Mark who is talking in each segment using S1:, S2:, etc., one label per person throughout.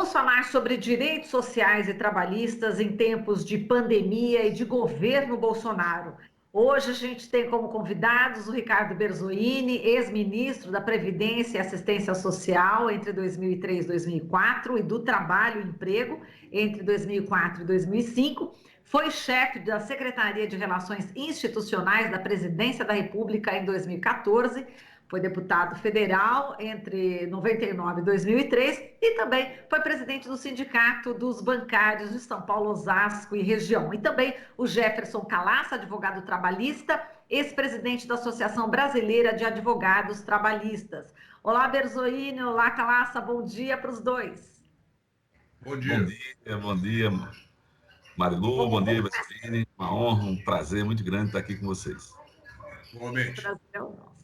S1: Vamos falar sobre direitos sociais e trabalhistas em tempos de pandemia e de governo Bolsonaro. Hoje a gente tem como convidados o Ricardo Berzoini, ex-ministro da Previdência e Assistência Social entre 2003 e 2004 e do Trabalho e Emprego entre 2004 e 2005. Foi chefe da Secretaria de Relações Institucionais da Presidência da República em 2014. Foi deputado federal entre 99 e 2003 e também foi presidente do Sindicato dos Bancários de São Paulo, Osasco e região. E também o Jefferson Calaça, advogado trabalhista, ex-presidente da Associação Brasileira de Advogados Trabalhistas. Olá, Berzoini, olá, Calaça, bom dia para os dois.
S2: Bom dia.
S3: Bom dia, Marilu, bom dia, Berzoini. Uma honra, um prazer muito grande estar aqui com vocês.
S2: Igualmente.
S1: Prazer é o nosso.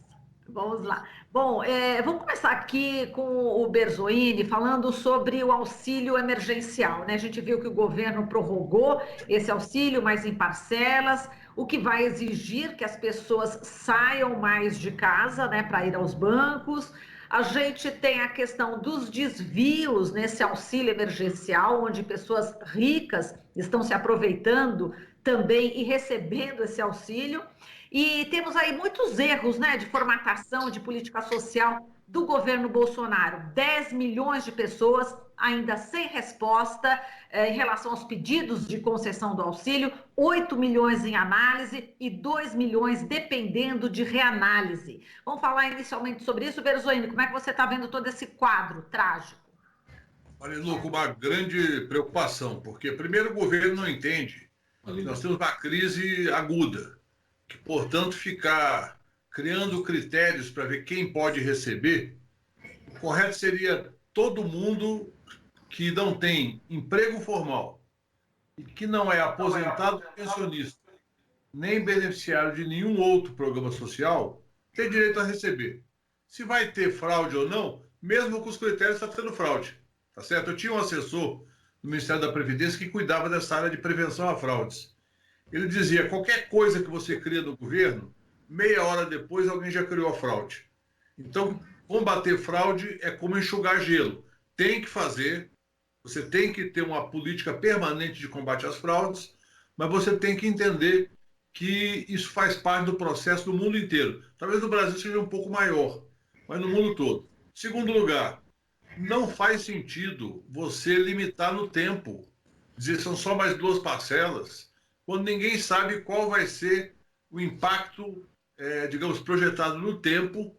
S1: Vamos lá. Bom, vamos começar aqui com o Berzoini falando sobre o auxílio emergencial, né? A gente viu que o governo prorrogou esse auxílio, mas em parcelas, o que vai exigir que as pessoas saiam mais de casa, né, para ir aos bancos. A gente tem a questão dos desvios nesse auxílio emergencial, onde pessoas ricas estão se aproveitando também e recebendo esse auxílio. E temos aí muitos erros, né, de formatação de política social do governo Bolsonaro. 10 milhões de pessoas ainda sem resposta em relação aos pedidos de concessão do auxílio, 8 milhões em análise e 2 milhões dependendo de reanálise. Vamos falar inicialmente sobre isso. Berzoini, como é que você está vendo todo esse quadro trágico?
S2: Olha, Lu, com uma grande preocupação, porque primeiro o governo não entende que nós temos uma crise aguda, que, portanto, ficar criando critérios para ver quem pode receber, o correto seria todo mundo que não tem emprego formal e que não é aposentado pensionista, nem beneficiário de nenhum outro programa social, ter direito a receber. Se vai ter fraude ou não, mesmo com os critérios está tendo fraude, tá certo? Eu tinha um assessor do Ministério da Previdência que cuidava dessa área de prevenção a fraudes. Ele dizia, qualquer coisa que você cria no governo, meia hora depois alguém já criou a fraude. Então, combater fraude é como enxugar gelo. Tem que fazer, você tem que ter uma política permanente de combate às fraudes, mas você tem que entender que isso faz parte do processo do mundo inteiro. Talvez no Brasil seja um pouco maior, mas no mundo todo. Segundo lugar, não faz sentido você limitar no tempo, dizer são só mais 2 parcelas, quando ninguém sabe qual vai ser o impacto, digamos, projetado no tempo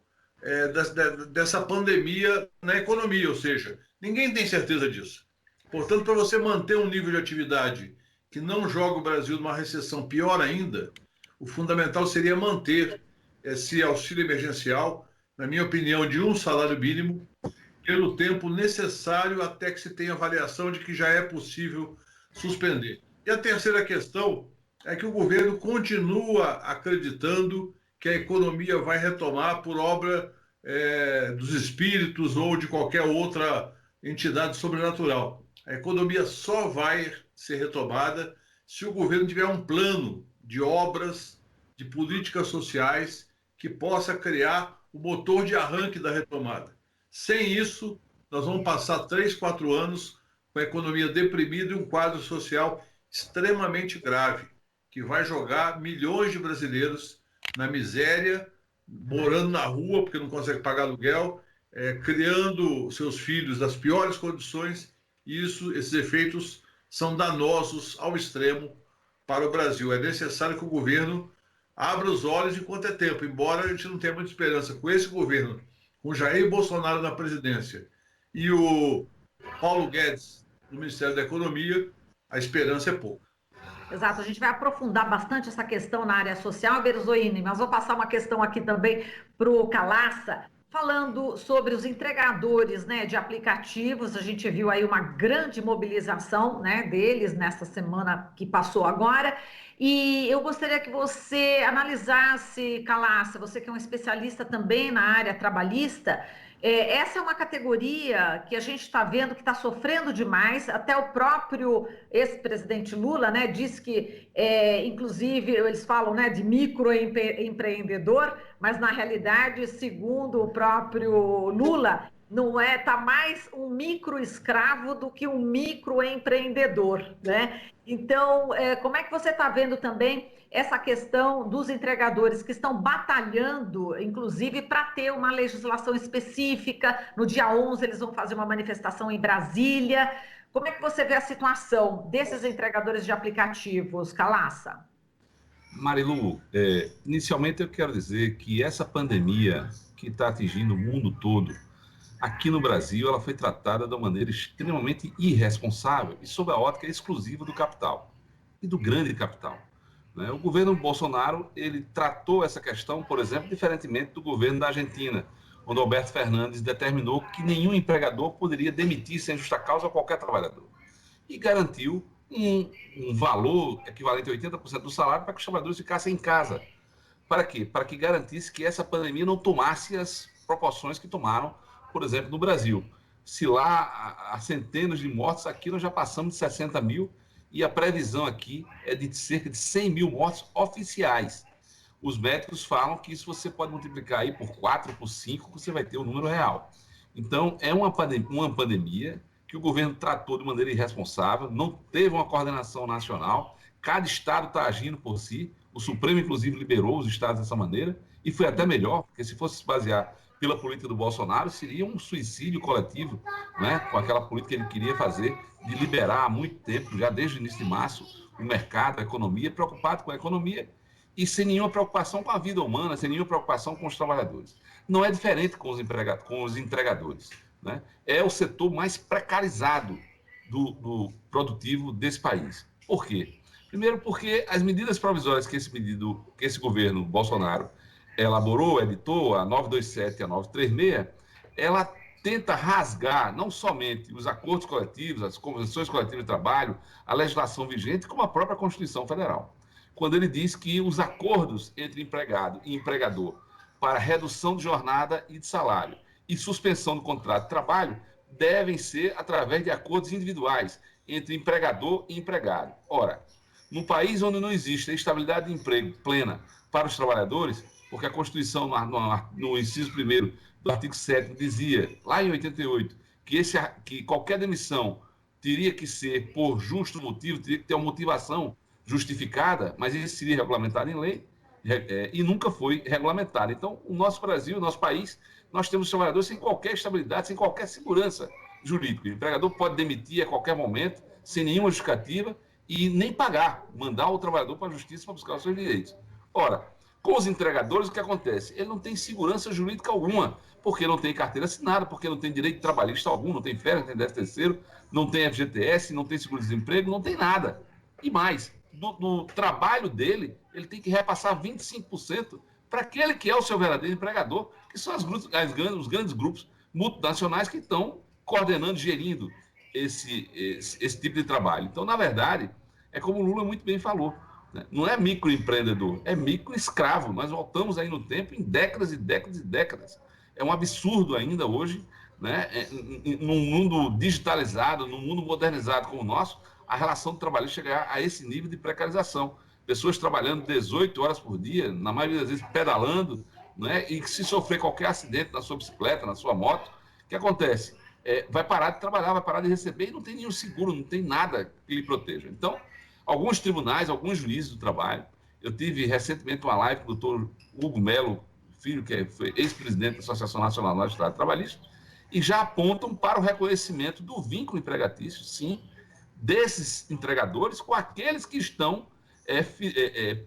S2: dessa pandemia na economia, ou seja, ninguém tem certeza disso. Portanto, para você manter um nível de atividade que não joga o Brasil numa recessão pior ainda, o fundamental seria manter esse auxílio emergencial, na minha opinião, de um salário mínimo, pelo tempo necessário até que se tenha avaliação de que já é possível suspender. E a terceira questão é que o governo continua acreditando que a economia vai retomar por obra dos espíritos ou de qualquer outra entidade sobrenatural. A economia só vai ser retomada se o governo tiver um plano de obras, de políticas sociais que possa criar o motor de arranque da retomada. Sem isso, nós vamos passar 3, 4 anos com a economia deprimida e um quadro social extremamente grave, que vai jogar milhões de brasileiros na miséria, morando na rua porque não consegue pagar aluguel, criando seus filhos nas piores condições, e esses efeitos são danosos ao extremo para o Brasil. É necessário que o governo abra os olhos enquanto é tempo, embora a gente não tenha muita esperança com esse governo, com Jair Bolsonaro na presidência e o Paulo Guedes no Ministério da Economia, a esperança é pouca.
S1: Exato, a gente vai aprofundar bastante essa questão na área social, Berzoini, mas vou passar uma questão aqui também para o Calaça, falando sobre os entregadores, né, de aplicativos. A gente viu aí uma grande mobilização, né, deles nessa semana que passou agora, e eu gostaria que você analisasse, Calaça, você que é um especialista também na área trabalhista. Essa é uma categoria que a gente está vendo que está sofrendo demais. Até o próprio ex-presidente Lula, né, disse que, inclusive, eles falam, né, de microempreendedor, mas na realidade, segundo o próprio Lula, não é? Tá mais um microescravo do que um microempreendedor, né? Então, como é que você está vendo também essa questão dos entregadores que estão batalhando, inclusive, para ter uma legislação específica? No dia 11 eles vão fazer uma manifestação em Brasília. Como é que você vê a situação desses entregadores de aplicativos, Calaça?
S3: Marilu, inicialmente eu quero dizer que essa pandemia que está atingindo o mundo todo, aqui no Brasil, ela foi tratada de uma maneira extremamente irresponsável e sob a ótica exclusiva do capital e do grande capital, né? O governo Bolsonaro, ele tratou essa questão, por exemplo, diferentemente do governo da Argentina, onde Alberto Fernandes determinou que nenhum empregador poderia demitir sem justa causa qualquer trabalhador e garantiu um valor equivalente a 80% do salário para que os trabalhadores ficassem em casa. Para quê? Para que garantisse que essa pandemia não tomasse as proporções que tomaram, por exemplo, no Brasil. Se lá há centenas de mortes, aqui nós já passamos de 60 mil e a previsão aqui é de cerca de 100 mil mortes oficiais. Os médicos falam que isso você pode multiplicar aí por 4, por 5, você vai ter o número real. Então, é uma pandemia que o governo tratou de maneira irresponsável, não teve uma coordenação nacional, cada estado está agindo por si, o Supremo, inclusive, liberou os estados dessa maneira, e foi até melhor, porque se fosse se basear pela política do Bolsonaro, seria um suicídio coletivo, né, com aquela política que ele queria fazer, de liberar há muito tempo, já desde o início de março, o mercado, a economia, preocupado com a economia, e sem nenhuma preocupação com a vida humana, sem nenhuma preocupação com os trabalhadores. Não é diferente com os entregadores, né? É o setor mais precarizado do produtivo desse país. Por quê? Primeiro porque as medidas provisórias que esse governo Bolsonaro elaborou, editou, a 927 e a 936, ela tenta rasgar não somente os acordos coletivos, as convenções coletivas de trabalho, a legislação vigente, como a própria Constituição Federal. Quando ele diz que os acordos entre empregado e empregador para redução de jornada e de salário e suspensão do contrato de trabalho devem ser através de acordos individuais entre empregador e empregado. Ora, num país onde não existe a estabilidade de emprego plena para os trabalhadores, porque a Constituição, no inciso 1º do artigo 7º, dizia, lá em 88, que qualquer demissão teria que ser por justo motivo, teria que ter uma motivação justificada, mas isso seria regulamentado em lei, e nunca foi regulamentado. Então, o nosso Brasil, o nosso país, nós temos trabalhadores sem qualquer estabilidade, sem qualquer segurança jurídica. O empregador pode demitir a qualquer momento, sem nenhuma justificativa, e nem pagar, mandar o trabalhador para a justiça para buscar os seus direitos. Ora, com os entregadores, o que acontece? Ele não tem segurança jurídica alguma, porque não tem carteira assinada, porque não tem direito trabalhista algum, não tem férias, não tem 13º, não tem FGTS, não tem seguro-desemprego, não tem nada. E mais, do trabalho dele, ele tem que repassar 25% para aquele que é o seu verdadeiro empregador, que são os grandes grupos multinacionais que estão coordenando, gerindo esse tipo de trabalho. Então, na verdade, é como o Lula muito bem falou, né? Não é microempreendedor, é microescravo. Nós voltamos aí no tempo em décadas e décadas e décadas. É um absurdo ainda hoje, né? Num mundo digitalizado, num mundo modernizado como o nosso, a relação do trabalho chegar a esse nível de precarização. Pessoas trabalhando 18 horas por dia, na maioria das vezes pedalando, né? E que se sofrer qualquer acidente na sua bicicleta, na sua moto, o que acontece? Vai parar de trabalhar, vai parar de receber e não tem nenhum seguro, não tem nada que lhe proteja. Então, alguns tribunais, alguns juízes do trabalho, eu tive recentemente uma live com o doutor Hugo Melo, filho, que foi ex-presidente da Associação Nacional do Magistrado Trabalhista, e já apontam para o reconhecimento do vínculo empregatício, sim, desses entregadores com aqueles que estão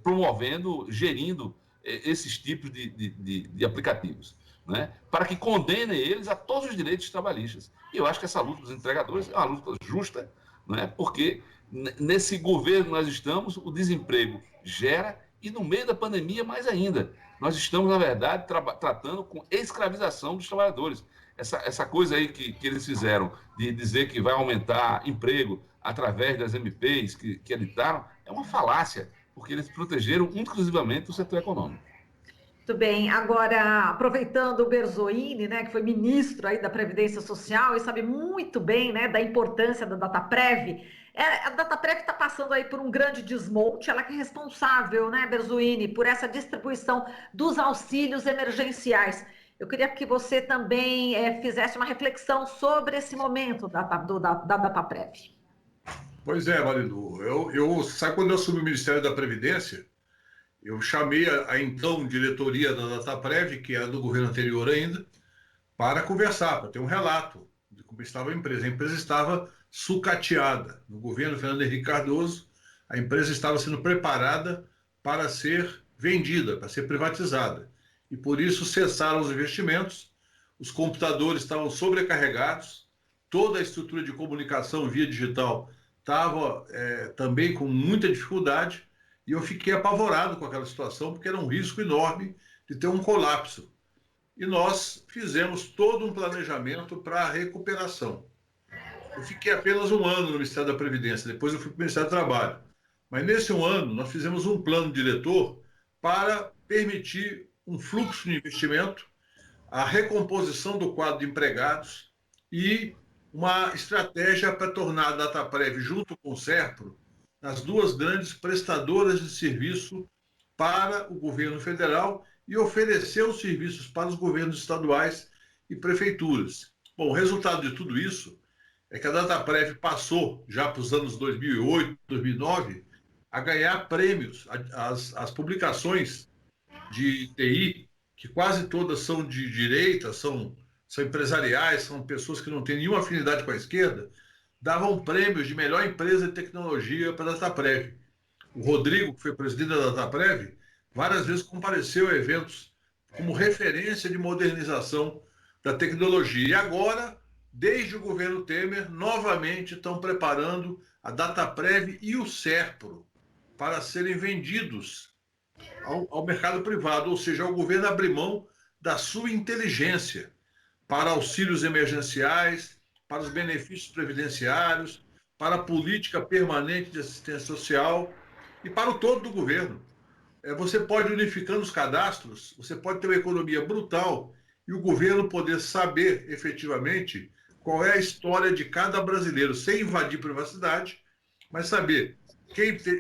S3: promovendo, gerindo esses tipos de aplicativos, né? Para que condenem eles a todos os direitos trabalhistas. E eu acho que essa luta dos entregadores é uma luta justa, né? Porque nesse governo que nós estamos, o desemprego gera, e no meio da pandemia mais ainda. Nós estamos, na verdade, tratando com escravização dos trabalhadores. Essa coisa aí que eles fizeram de dizer que vai aumentar emprego através das MPs que editaram, é uma falácia, porque eles protegeram exclusivamente o setor econômico.
S1: Muito bem. Agora, aproveitando o Berzoini, né, que foi ministro aí da Previdência Social e sabe muito bem, né, da importância da Dataprev, a Dataprev está passando aí por um grande desmonte, ela que é responsável, né, Berzoini, por essa distribuição dos auxílios emergenciais. Eu queria que você também fizesse uma reflexão sobre esse momento da Dataprev.
S2: Pois é, Marilu. Sabe quando eu assumi o Ministério da Previdência, eu chamei a então diretoria da Dataprev, que era do governo anterior ainda, para conversar, para ter um relato de como estava a empresa. A empresa estava sucateada. No governo Fernando Henrique Cardoso, a empresa estava sendo preparada para ser vendida, para ser privatizada. E por isso cessaram os investimentos, os computadores estavam sobrecarregados, toda a estrutura de comunicação via digital estava também com muita dificuldade, e eu fiquei apavorado com aquela situação, porque era um risco enorme de ter um colapso. E nós fizemos todo um planejamento para a recuperação. Eu fiquei apenas um ano no Ministério da Previdência, depois eu fui para o Ministério do Trabalho. Mas nesse um ano, nós fizemos um plano diretor para permitir um fluxo de investimento, a recomposição do quadro de empregados e uma estratégia para tornar a Dataprev, junto com o Serpro, as duas grandes prestadoras de serviço para o governo federal e oferecer os serviços para os governos estaduais e prefeituras. Bom, o resultado de tudo isso é que a Dataprev passou, já para os anos 2008, 2009, a ganhar prêmios. As publicações de TI, que quase todas são de direita, são empresariais, são pessoas que não têm nenhuma afinidade com a esquerda, davam prêmios de melhor empresa de tecnologia para a Dataprev. O Rodrigo, que foi presidente da Dataprev, várias vezes compareceu a eventos como referência de modernização da tecnologia. E agora, desde o governo Temer, novamente estão preparando a Dataprev e o Serpro para serem vendidos ao mercado privado, ou seja, o governo abrir mão da sua inteligência para auxílios emergenciais, para os benefícios previdenciários, para a política permanente de assistência social e para o todo do governo. Você pode, unificando os cadastros, você pode ter uma economia brutal e o governo poder saber efetivamente qual é a história de cada brasileiro, sem invadir privacidade, mas saber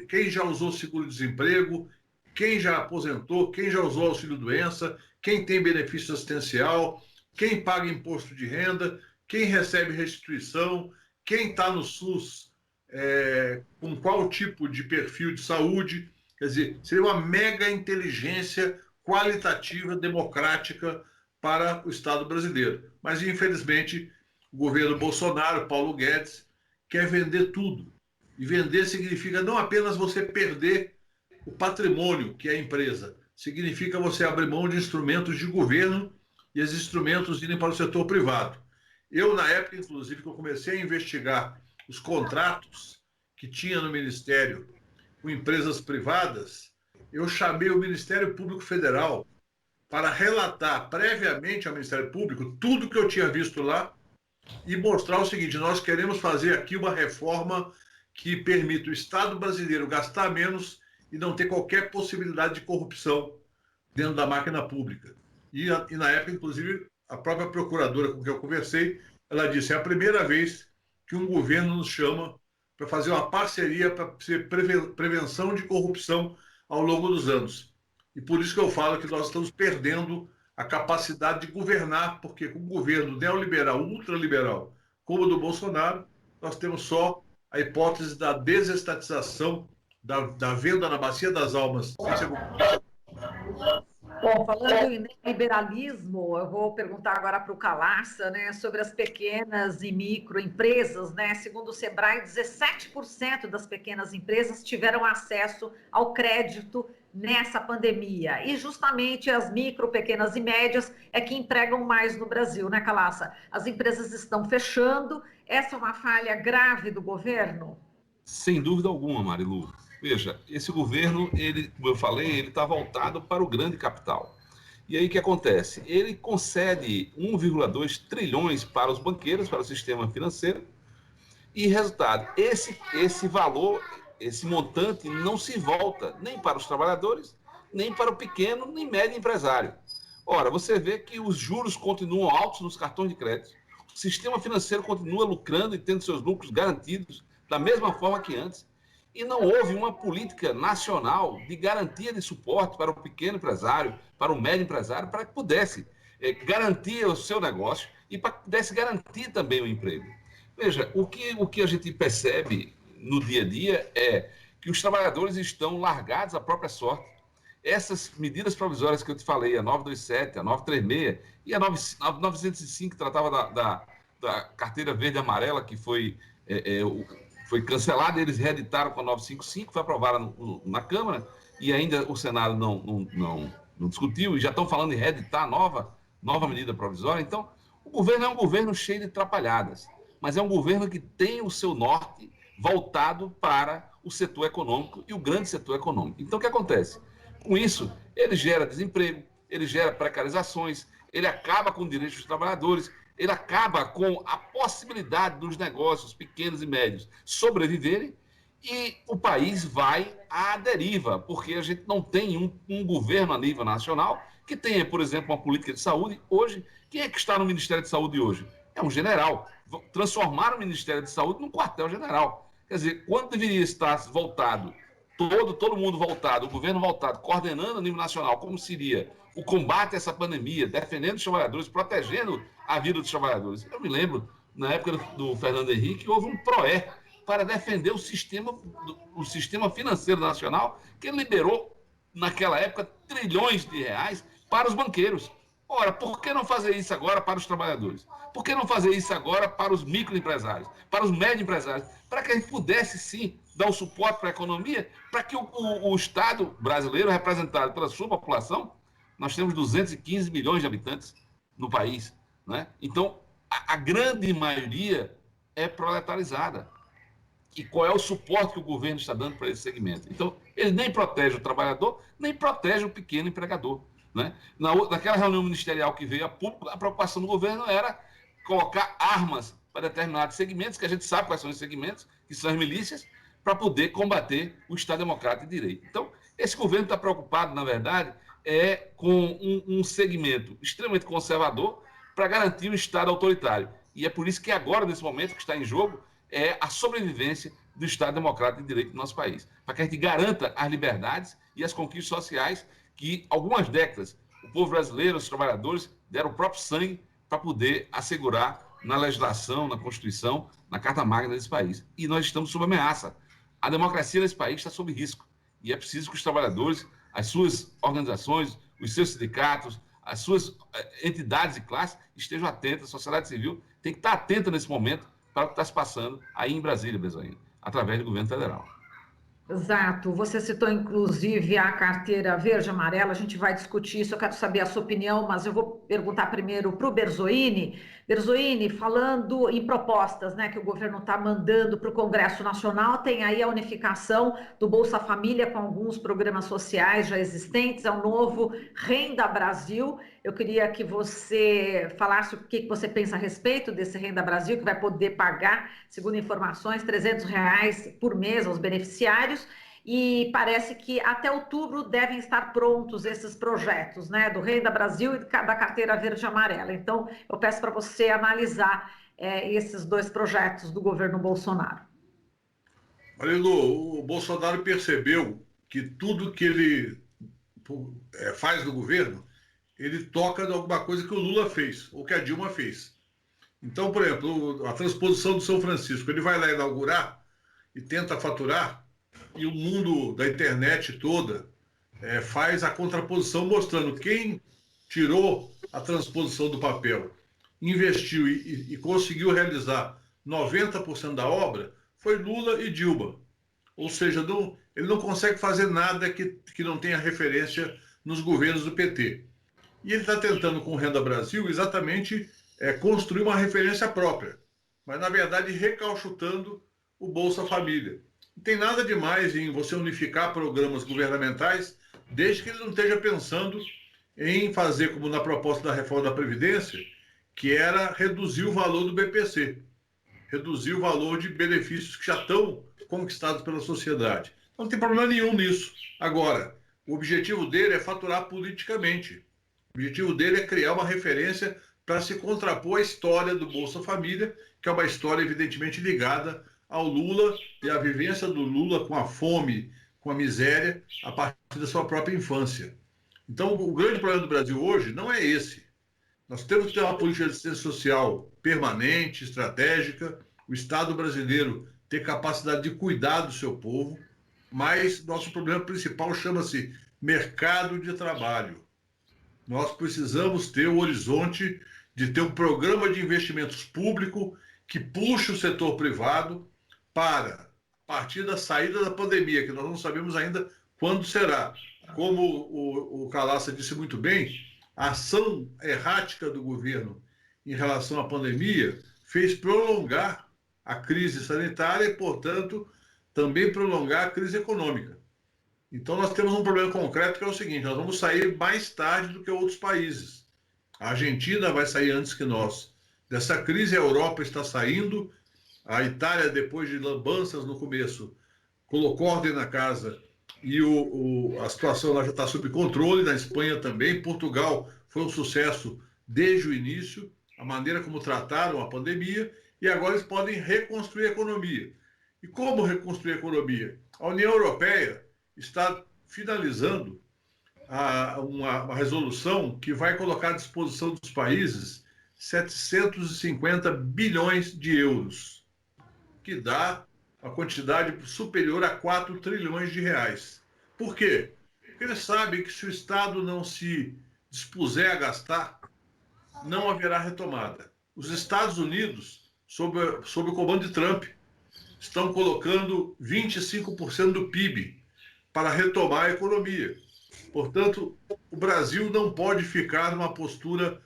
S2: quem já usou seguro-desemprego, quem já aposentou, quem já usou auxílio-doença, quem tem benefício assistencial, quem paga imposto de renda, quem recebe restituição, quem está no SUS, com qual tipo de perfil de saúde. Quer dizer, seria uma mega inteligência qualitativa, democrática para o Estado brasileiro. Mas, infelizmente, o governo Bolsonaro, Paulo Guedes, quer vender tudo. E vender significa não apenas você perder o patrimônio, que é a empresa, significa você abrir mão de instrumentos de governo e esses instrumentos irem para o setor privado. Eu, na época, inclusive, que eu comecei a investigar os contratos que tinha no Ministério com empresas privadas, eu chamei o Ministério Público Federal para relatar previamente ao Ministério Público tudo que eu tinha visto lá e mostrar o seguinte: nós queremos fazer aqui uma reforma que permita o Estado brasileiro gastar menos e não ter qualquer possibilidade de corrupção dentro da máquina pública. E na época, inclusive, a própria procuradora com quem eu conversei, ela disse: é a primeira vez que um governo nos chama para fazer uma parceria para ser prevenção de corrupção ao longo dos anos. E por isso que eu falo que nós estamos perdendo a capacidade de governar, porque com o governo neoliberal, ultraliberal, como o do Bolsonaro, nós temos só a hipótese da desestatização, da venda na bacia das almas.
S1: Bom, falando em liberalismo, eu vou perguntar agora para o Calaça, né, sobre as pequenas e microempresas, né? Segundo o Sebrae, 17% das pequenas empresas tiveram acesso ao crédito nessa pandemia. E justamente as micro, pequenas e médias é que empregam mais no Brasil, né, Calaça? As empresas estão fechando. Essa é uma falha grave do governo?
S3: Sem dúvida alguma, Marilu. Veja, esse governo, como eu falei, ele está voltado para o grande capital. E aí o que acontece? Ele concede 1,2 trilhões para os banqueiros, para o sistema financeiro, e resultado, esse valor, esse montante não se volta nem para os trabalhadores, nem para o pequeno, nem médio empresário. Ora, você vê que os juros continuam altos nos cartões de crédito, o sistema financeiro continua lucrando e tendo seus lucros garantidos da mesma forma que antes, e não houve uma política nacional de garantia de suporte para o pequeno empresário, para o médio empresário, para que pudesse garantir o seu negócio e para que pudesse garantir também o emprego. Veja, o que a gente percebe no dia a dia é que os trabalhadores estão largados à própria sorte. Essas medidas provisórias que eu te falei, a 927, a 936 e a 905, que tratava da carteira verde e amarela, que foi cancelada, eles reeditaram com a 955, foi aprovada na Câmara, e ainda o Senado não discutiu, e já estão falando em reeditar nova medida provisória. Então, o governo é um governo cheio de atrapalhadas, mas é um governo que tem o seu norte voltado para o setor econômico e o grande setor econômico. Então, o que acontece? Com isso, ele gera desemprego, ele gera precarizações, ele acaba com os direitos dos trabalhadores, ele acaba com a possibilidade dos negócios pequenos e médios sobreviverem, e o país vai à deriva, porque a gente não tem um governo a nível nacional que tenha, por exemplo, uma política de saúde. Hoje, quem é que está no Ministério de Saúde hoje? É um general. Transformar o Ministério de Saúde num quartel-general. Quer dizer, quando deveria estar voltado, todo mundo voltado, o governo voltado, coordenando a nível nacional como seria o combate a essa pandemia, defendendo os trabalhadores, protegendo a vida dos trabalhadores. Eu me lembro, na época do Fernando Henrique, houve um PROE para defender o sistema financeiro nacional, que liberou, naquela época, trilhões de reais para os banqueiros. Ora, por que não fazer isso agora para os trabalhadores? Por que não fazer isso agora para os microempresários, para os médios empresários? Para que a gente pudesse, sim, dar um suporte para a economia, para que o Estado brasileiro, representado pela sua população, nós temos 215 milhões de habitantes no país, né? Então, a grande maioria é proletarizada. E qual é o suporte que o governo está dando para esse segmento? Então, ele nem protege o trabalhador, nem protege o pequeno empregador, né? Naquela reunião ministerial que veio a público, a preocupação do governo era colocar armas para determinados segmentos, que a gente sabe quais são os segmentos, que são as milícias, para poder combater o Estado Democrático de Direito. Então, esse governo está preocupado, na verdade, com um segmento extremamente conservador para garantir um Estado autoritário. E é por isso que agora, nesse momento, que está em jogo, é a sobrevivência do Estado Democrático de Direito do nosso país, para que a gente garanta as liberdades e as conquistas sociais que, algumas décadas, o povo brasileiro, os trabalhadores, deram o próprio sangue para poder assegurar na legislação, na Constituição, na Carta Magna desse país. E nós estamos sob ameaça. A democracia desse país está sob risco. E é preciso que os trabalhadores, as suas organizações, os seus sindicatos, as suas entidades e classes estejam atentas, a sociedade civil tem que estar atenta nesse momento para o que está se passando aí em Brasília, Bezoinha, através do governo federal.
S1: Exato. Você citou, inclusive, a carteira verde e amarela. A gente vai discutir isso. Eu quero saber a sua opinião, mas eu vou perguntar primeiro para o Berzoini. Berzoini, falando em propostas, né, que o governo está mandando para o Congresso Nacional, tem aí a unificação do Bolsa Família com alguns programas sociais já existentes, é o novo Renda Brasil. Eu queria que você falasse o que você pensa a respeito desse Renda Brasil, que vai poder pagar, segundo informações, R$ 300 por mês aos beneficiários. E parece que até outubro devem estar prontos esses projetos, né, do Renda Brasil e da carteira verde e amarela. Então, eu peço para você analisar esses dois projetos do governo Bolsonaro.
S2: Marilu, o Bolsonaro percebeu que tudo que ele faz no governo, ele toca de alguma coisa que o Lula fez, ou que a Dilma fez. Então, por exemplo, a transposição do São Francisco, ele vai lá inaugurar e tenta faturar, e o mundo da internet toda faz a contraposição mostrando quem tirou a transposição do papel, investiu e conseguiu realizar 90% da obra, foi Lula e Dilma. Ou seja, ele não consegue fazer nada que não tenha referência nos governos do PT. E ele está tentando, com o Renda Brasil, exatamente construir uma referência própria, mas, na verdade, recauchutando o Bolsa Família. Não tem nada demais em você unificar programas governamentais, desde que ele não esteja pensando em fazer, como na proposta da reforma da Previdência, que era reduzir o valor do BPC, reduzir o valor de benefícios que já estão conquistados pela sociedade. Então, não tem problema nenhum nisso. Agora, o objetivo dele é faturar politicamente. O objetivo dele é criar uma referência para se contrapor à história do Bolsa Família, que é uma história evidentemente ligada ao Lula e à vivência do Lula com a fome, com a miséria, a partir da sua própria infância. Então, o grande problema do Brasil hoje não é esse. Nós temos que ter uma política de assistência social permanente, estratégica, o Estado brasileiro ter capacidade de cuidar do seu povo, mas nosso problema principal chama-se mercado de trabalho. Nós precisamos ter o horizonte de ter um programa de investimentos público que puxe o setor privado para, a partir da saída da pandemia, que nós não sabemos ainda quando será. Como o Calaça disse muito bem, a ação errática do governo em relação à pandemia fez prolongar a crise sanitária e, portanto, também prolongar a crise econômica. Então, nós temos um problema concreto que é o seguinte: nós vamos sair mais tarde do que outros países. A Argentina vai sair antes que nós dessa crise, a Europa está saindo, a Itália, depois de lambanças no começo, colocou ordem na casa e a situação lá já está sob controle, na Espanha também. Portugal foi um sucesso desde o início, a maneira como trataram a pandemia, e agora eles podem reconstruir a economia. E como reconstruir a economia? A União Europeia está finalizando uma resolução que vai colocar à disposição dos países 750 bilhões de euros, que dá uma quantidade superior a 4 trilhões de reais. Por quê? Porque eles sabem que se o Estado não se dispuser a gastar, não haverá retomada. Os Estados Unidos, sob o comando de Trump, estão colocando 25% do PIB para retomar a economia. Portanto, o Brasil não pode ficar numa postura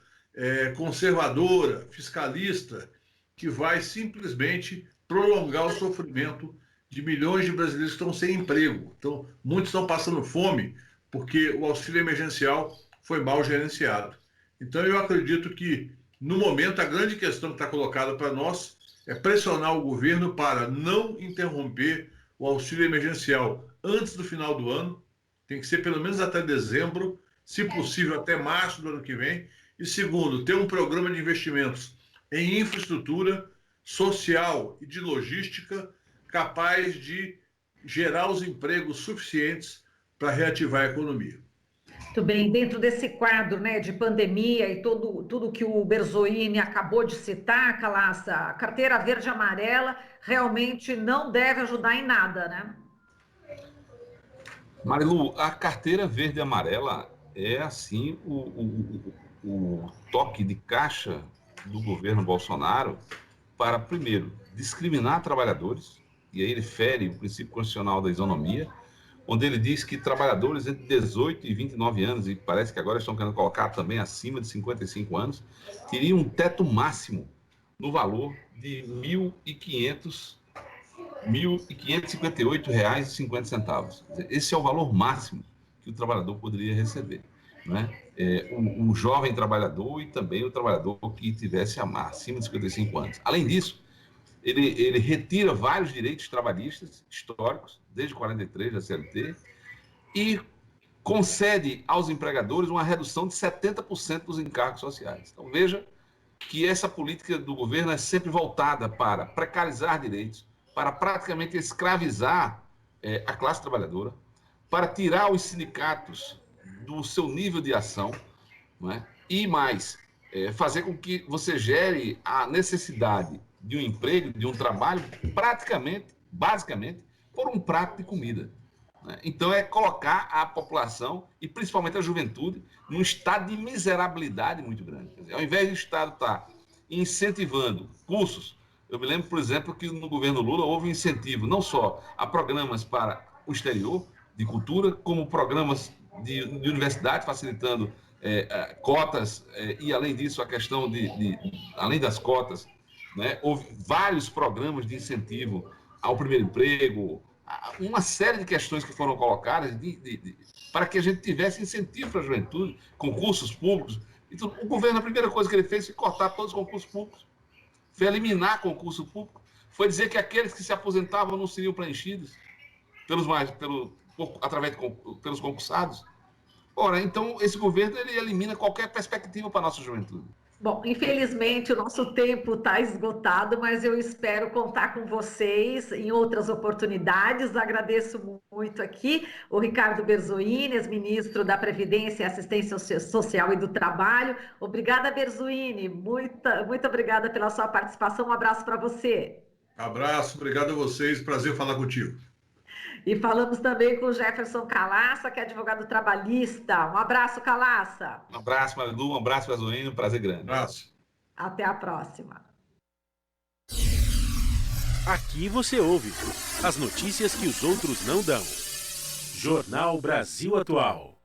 S2: conservadora, fiscalista, que vai simplesmente prolongar o sofrimento de milhões de brasileiros que estão sem emprego. Então, muitos estão passando fome porque o auxílio emergencial foi mal gerenciado. Então, eu acredito que, no momento, a grande questão que está colocada para nós é pressionar o governo para não interromper o auxílio emergencial antes do final do ano. Tem que ser pelo menos até dezembro, se possível até março do ano que vem. E segundo, ter um programa de investimentos em infraestrutura social e de logística capaz de gerar os empregos suficientes para reativar a economia.
S1: Muito bem, dentro desse quadro, né, de pandemia e tudo que o Berzoini acabou de citar, Calaça, a carteira verde e amarela realmente não deve ajudar em nada, né?
S3: Marilu, a carteira verde e amarela é, assim, o toque de caixa do governo Bolsonaro para, primeiro, discriminar trabalhadores, e aí ele fere o princípio constitucional da isonomia, onde ele diz que trabalhadores entre 18 e 29 anos, e parece que agora estão querendo colocar também acima de 55 anos, teriam um teto máximo no valor de R$ 1.558,50. Esse é o valor máximo que o trabalhador poderia receber, né? O jovem trabalhador e também o trabalhador que tivesse acima de 55 anos. Além disso, ele retira vários direitos trabalhistas históricos, desde 43 da CLT, e concede aos empregadores uma redução de 70% dos encargos sociais. Então, veja que essa política do governo é sempre voltada para precarizar direitos, para praticamente escravizar a classe trabalhadora, para tirar os sindicatos do seu nível de ação, não é? E mais, fazer com que você gere a necessidade de um emprego, de um trabalho, basicamente, por um prato de comida, né? Então, é colocar a população, e principalmente a juventude, num estado de miserabilidade muito grande. Quer dizer, ao invés do Estado estar incentivando cursos, eu me lembro, por exemplo, que no governo Lula houve um incentivo não só a programas para o exterior, de cultura, como programas de universidade, facilitando cotas, e além disso, a questão além das cotas, né, houve vários programas de incentivo ao primeiro emprego, uma série de questões que foram colocadas para que a gente tivesse incentivo para a juventude, concursos públicos. Então, o governo, a primeira coisa que ele fez foi cortar todos os concursos públicos, foi eliminar concurso público, foi dizer que aqueles que se aposentavam não seriam preenchidos pelos concursados. Ora, então, esse governo ele elimina qualquer perspectiva para a nossa juventude.
S1: Bom, infelizmente o nosso tempo está esgotado, mas eu espero contar com vocês em outras oportunidades. Agradeço muito aqui o Ricardo Berzoini, ex-ministro da Previdência e Assistência Social e do Trabalho. Obrigada, Berzoini. Muito obrigada pela sua participação. Um abraço para você.
S2: Abraço, obrigado a vocês. Prazer falar contigo.
S1: E falamos também com o Jefferson Calaça, que é advogado trabalhista. Um abraço, Calaça.
S3: Um abraço, Marilu, um abraço, Brazuíno, um prazer grande.
S2: Um abraço.
S1: Até a próxima.
S4: Aqui você ouve as notícias que os outros não dão. Jornal Brasil Atual.